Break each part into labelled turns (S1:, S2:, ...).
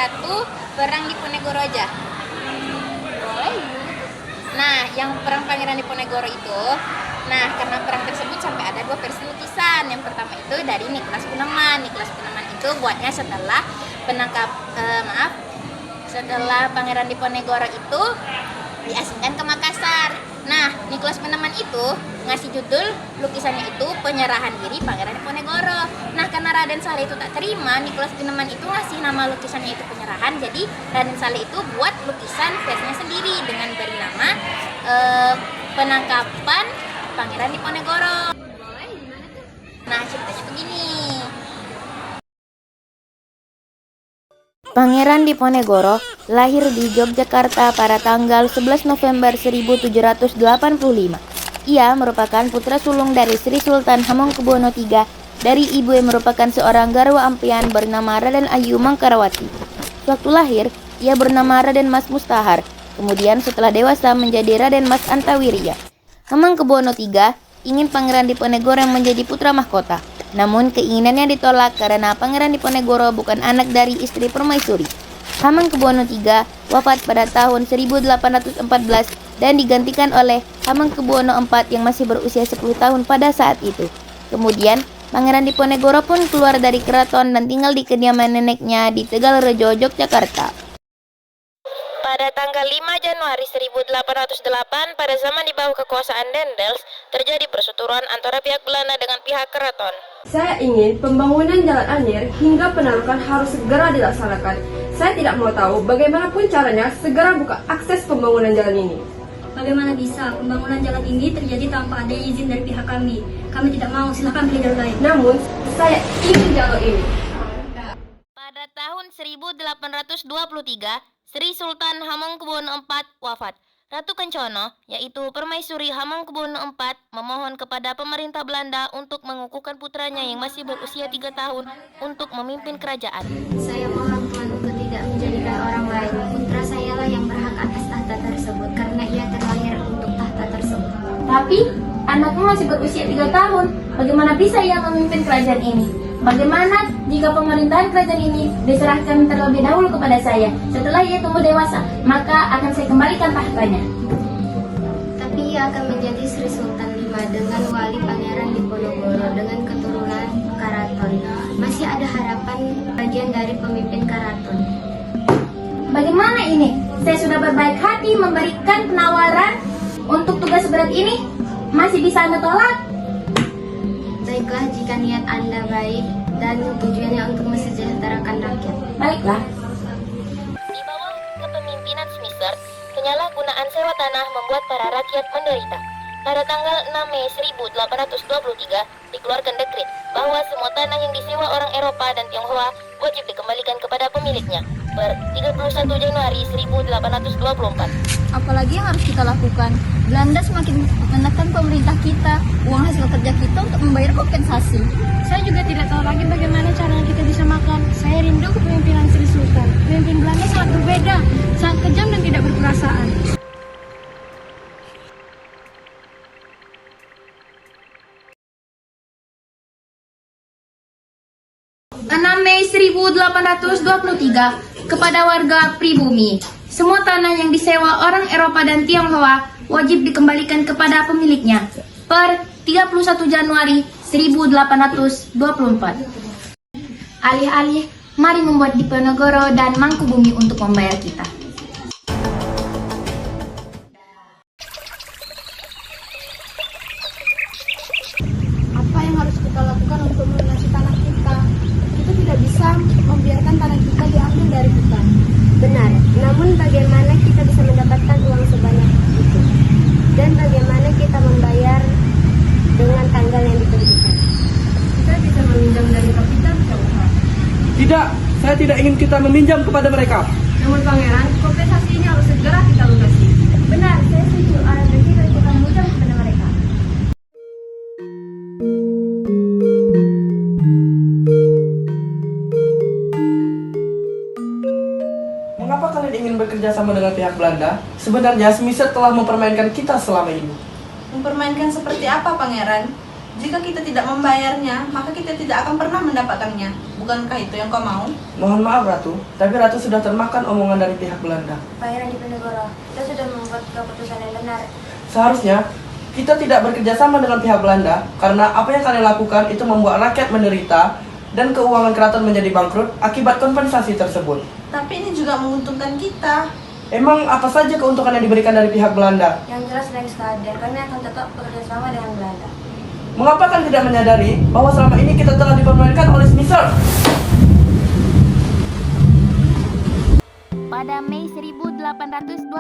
S1: satu perang Diponegoro aja.
S2: Boleh.
S1: Nah, yang perang Pangeran Diponegoro itu, nah karena perang tersebut sampai ada 2 versi lukisan. Yang pertama itu dari Nicholas Pieneman. Nicholas Pieneman itu buatnya setelah setelah Pangeran Diponegoro itu diasingkan ke Makassar. Nah, Nicholas Pieneman itu ngasih judul lukisannya itu Penyerahan Diri Pangeran Diponegoro. Nah, karena Raden Saleh itu tak terima, Nicholas Pieneman itu ngasih nama lukisannya itu Penyerahan. Jadi Raden Saleh itu buat lukisan versinya sendiri dengan beri nama Penangkapan Pangeran Diponegoro. Nah, ceritanya begini.
S3: Pangeran Diponegoro lahir di Yogyakarta pada tanggal 11 November 1785. Ia merupakan putra sulung dari Sri Sultan Hamengkubuwono III dari ibu yang merupakan seorang garwa ampian bernama Raden Ayu Mangkarawati. Waktu lahir, ia bernama Raden Mas Mustahar. Kemudian setelah dewasa menjadi Raden Mas Antawirya. Hamengkubuwono III ingin Pangeran Diponegoro yang menjadi putra mahkota. Namun keinginannya ditolak karena Pangeran Diponegoro bukan anak dari istri permaisuri. Hamengkubuwono III wafat pada tahun 1814 dan digantikan oleh Hamengkubuwono IV yang masih berusia 10 tahun pada saat itu. Kemudian Pangeran Diponegoro pun keluar dari keraton dan tinggal di kediaman neneknya di Tegalrejo, Yogyakarta. Pada tanggal 5 Januari 1808, pada zaman di bawah kekuasaan Dendels, terjadi perseteruan antara pihak Belanda dengan pihak keraton.
S2: Saya ingin pembangunan Jalan Anyer hingga Penarukan harus segera dilaksanakan. Saya tidak mau tahu bagaimanapun caranya segera buka akses pembangunan jalan ini.
S4: Bagaimana bisa pembangunan jalan ini terjadi tanpa ada izin dari pihak kami? Kami tidak mau, silakan pilih jalur lain.
S2: Namun, saya ingin jalur ini.
S3: Pada tahun 1823, Sri Sultan Hamengkubuwono IV wafat. Ratu Kencana, yaitu Permaisuri Hamengkubuwono IV, memohon kepada pemerintah Belanda untuk mengukuhkan putranya yang masih berusia 3 tahun untuk memimpin kerajaan.
S4: Saya mohon Tuhan untuk tidak menjadikan orang lain. Putra sayalah yang berhak atas tahta tersebut karena ia terlahir untuk tahta tersebut.
S3: Tapi, anaknya masih berusia 3 tahun. Bagaimana bisa ia memimpin kerajaan ini? Bagaimana jika pemerintahan kerajaan ini diserahkan terlebih dahulu kepada saya? Setelah ia tumbuh dewasa, maka akan saya kembalikan tahtanya.
S4: Tapi ia akan menjadi Sri Sultan V dengan wali Pangeran Diponegoro dengan keturunan karaton. Masih ada harapan bagian dari pemimpin karaton.
S3: Bagaimana ini? Saya sudah berbaik hati memberikan penawaran untuk tugas berat ini. Masih bisa Anda tolak?
S4: Baiklah jika niat Anda baik dan tujuannya untuk mensejahterakan rakyat.
S3: Baiklah.
S5: Di bawah kepemimpinan Smithers, penyalahgunaan sewa tanah membuat para rakyat menderita. Pada tanggal 6 Mei 1823, dikeluarkan dekret bahwa semua tanah yang disewa orang Eropa dan Tionghoa wajib dikembalikan kepada pemiliknya per 31 Januari 1824.
S4: Apalagi yang harus kita lakukan? Belanda semakin menekan pemerintah kita, uang hasil kerja kita untuk membayar kompensasi.
S6: Saya juga tidak tahu lagi bagaimana caranya kita bisa makan. Saya rindu kepemimpinan Sri Sultan. Pemimpin Belanda sangat berbeda, sangat kejam dan tidak berperasaan.
S3: Mei 1823 kepada warga pribumi. Semua tanah yang disewa orang Eropa dan Tionghoa wajib dikembalikan kepada pemiliknya per 31 Januari 1824. Alih-alih, mari membuat Diponegoro dan Mangkubumi untuk membayar kita.
S6: Apa yang harus kita lakukan untuk melunasi tanah kita? Kita tidak bisa membiarkan tanah kita diambil dari kita.
S4: Benar, namun bagaimana kita bisa mendapatkan uang sebanyak itu? Dan bagaimana kita membayar dengan tanggal yang ditentukan?
S2: Kita bisa meminjam dari kapitan Tionghoa.
S7: Tidak, saya tidak ingin kita meminjam kepada mereka.
S2: Namun pangeran, kompensasi ini harus segera kita lunasi.
S4: Benar, saya setuju. Alangkah kita meminjam kepada mereka.
S7: Mengapa kalian ingin bekerja sama dengan pihak Belanda? Sebenarnya Smithers telah mempermainkan kita selama ini.
S1: Mempermainkan seperti apa, Pangeran?
S8: Jika kita tidak membayarnya, maka kita tidak akan pernah mendapatkannya. Bukankah itu yang kau mau?
S7: Mohon maaf Ratu, tapi Ratu sudah termakan omongan dari pihak Belanda.
S6: Pangeran Diponegoro, kita sudah membuat keputusan yang benar.
S7: Seharusnya kita tidak bekerja sama dengan pihak Belanda karena apa yang kalian lakukan itu membuat rakyat menderita dan keuangan keraton menjadi bangkrut akibat kompensasi tersebut.
S8: Tapi ini juga menguntungkan kita.
S7: Emang apa saja keuntungan yang diberikan dari pihak Belanda?
S6: Yang jelas dan sadar, kami akan tetap bekerja sama dengan Belanda.
S7: Mengapa kalian tidak menyadari bahwa selama ini kita telah dipermainkan oleh Smithsonian?
S3: Pada Mei 1825,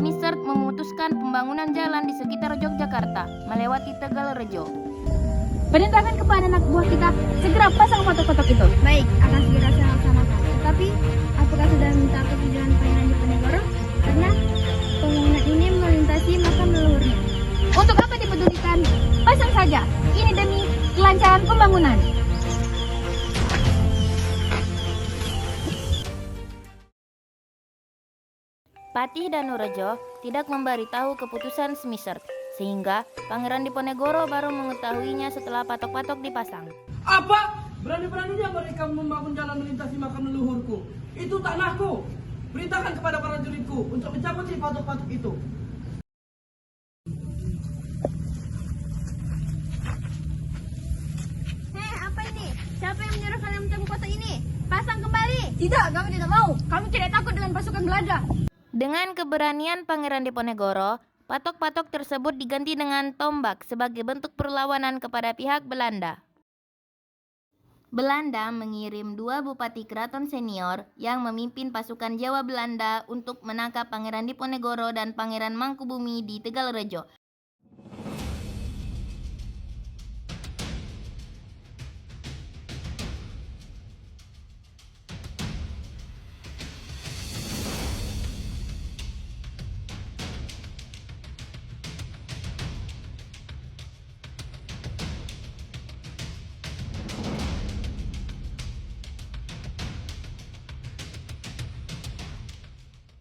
S3: Smithsonian memutuskan pembangunan jalan di sekitar Yogyakarta melewati Tegalrejo.
S6: Perintahkan kepada anak buah kita segera pasang patok-patok itu. Baik, akan segera saya laksanakan. Tetapi, apakah sudah minta persetujuan Pangeran Diponegoro? Karena pembangunan ini melintasi makam leluhurnya. Untuk apa dipedulikan? Pasang saja. Ini demi kelancaran pembangunan.
S3: Patih Danurejo tidak memberitahu keputusan Smithsonian, sehingga Pangeran Diponegoro baru mengetahuinya setelah patok-patok dipasang.
S7: Apa? Berani-beraninya mereka membangun jalan melintasi makam leluhurku. Itu tanahku. Perintahkan kepada para juridku untuk mencabut si patok-patok itu.
S6: Apa ini? Siapa yang menyuruh kalian mencabut patok ini? Pasang kembali. Tidak, kami tidak mau. Kami tidak takut dengan pasukan Belanda.
S3: Dengan keberanian Pangeran Diponegoro, patok-patok tersebut diganti dengan tombak sebagai bentuk perlawanan kepada pihak Belanda. Belanda mengirim 2 bupati keraton senior yang memimpin pasukan Jawa Belanda untuk menangkap Pangeran Diponegoro dan Pangeran Mangkubumi di Tegalrejo.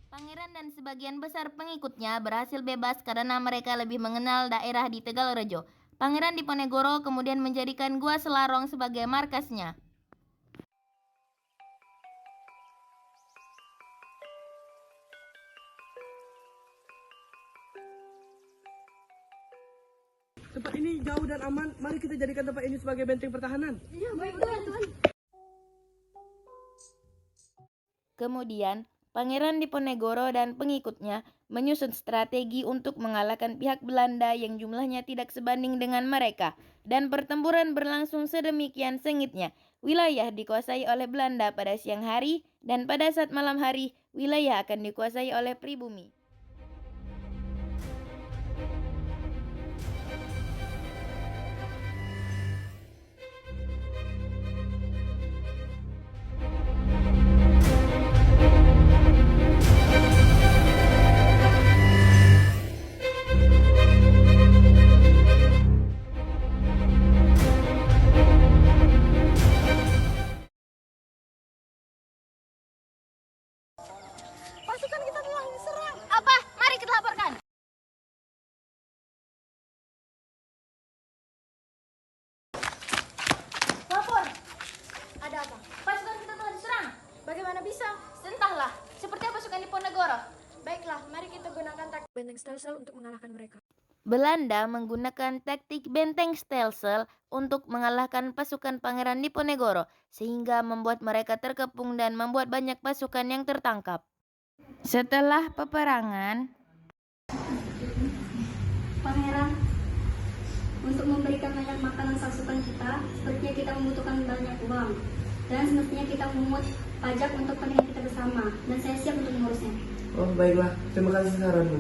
S3: Pangeran dan sebagian besar pengikutnya berhasil bebas karena mereka lebih mengenal daerah di Tegalrejo. Pangeran Diponegoro kemudian menjadikan Gua Selarong sebagai markasnya.
S7: Tempat ini jauh dan aman. Mari kita jadikan tempat ini sebagai benteng pertahanan.
S3: Kemudian, Pangeran Diponegoro dan pengikutnya menyusun strategi untuk mengalahkan pihak Belanda yang jumlahnya tidak sebanding dengan mereka, dan pertempuran berlangsung sedemikian sengitnya. Wilayah dikuasai oleh Belanda pada siang hari, dan pada saat malam hari, wilayah akan dikuasai oleh pribumi.
S6: Pasukan kita telah diserang. Apa? Mari kita laporkan. Lapor. Ada apa? Pasukan kita telah diserang. Bagaimana bisa? Entahlah. Seperti pasukan Diponegoro. Baiklah, mari kita gunakan taktik benteng stelsel untuk mengalahkan mereka.
S3: Belanda menggunakan taktik benteng stelsel untuk mengalahkan pasukan Pangeran Diponegoro, sehingga membuat mereka terkepung dan membuat banyak pasukan yang tertangkap. Setelah peperangan,
S4: Pangeran, untuk memberikan banyak makanan pasukan kita, sepertinya kita membutuhkan banyak uang. Dan semestinya kita memungut pajak untuk kepentingan kita bersama. Dan saya siap untuk mengurusnya.
S7: Oh, baiklah. Terima kasih saranmu.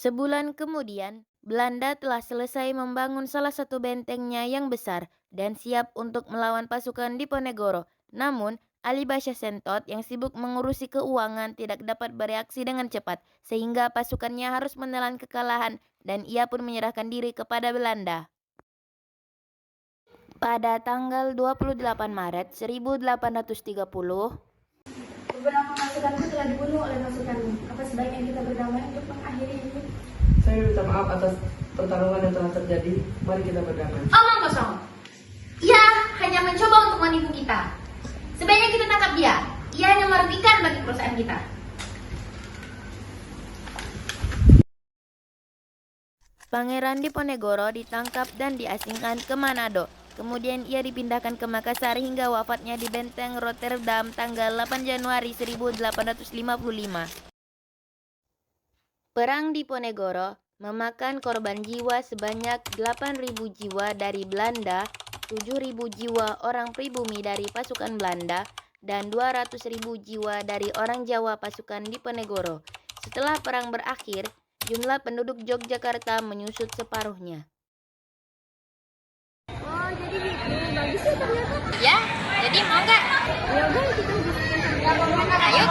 S3: sebulan kemudian, Belanda telah selesai membangun salah satu bentengnya yang besar dan siap untuk melawan pasukan Diponegoro. Namun, Ali Basya Sentot yang sibuk mengurusi keuangan tidak dapat bereaksi dengan cepat, sehingga pasukannya harus menelan kekalahan dan ia pun menyerahkan diri kepada Belanda. Pada tanggal 28 Maret 1830,
S4: Beberapa pasukanku telah dibunuh oleh pasukanmu. Apa sebaiknya kita berdamai untuk mengakhiri ini?
S7: Saya minta maaf atas pertarungan yang telah terjadi, mari kita berdamai.
S6: Omong kosong. Ia hanya mencoba untuk menipu kita. Sebaiknya kita tangkap dia. Ia hanya merugikan bagi perusahaan kita.
S3: Pangeran Diponegoro ditangkap dan diasingkan ke Manado. Kemudian ia dipindahkan ke Makassar hingga wafatnya di Benteng Rotterdam tanggal 8 Januari 1855. Perang Diponegoro memakan korban jiwa sebanyak 8.000 jiwa dari Belanda, 7.000 jiwa orang pribumi dari pasukan Belanda, dan 200.000 jiwa dari orang Jawa pasukan Diponegoro. Setelah perang berakhir, jumlah penduduk Yogyakarta menyusut separuhnya.
S6: Oh, jadi gitu. Bagus ya ternyata.
S1: Ya, jadi mau nggak?
S6: Ya udah kita bisa.
S1: Ayo,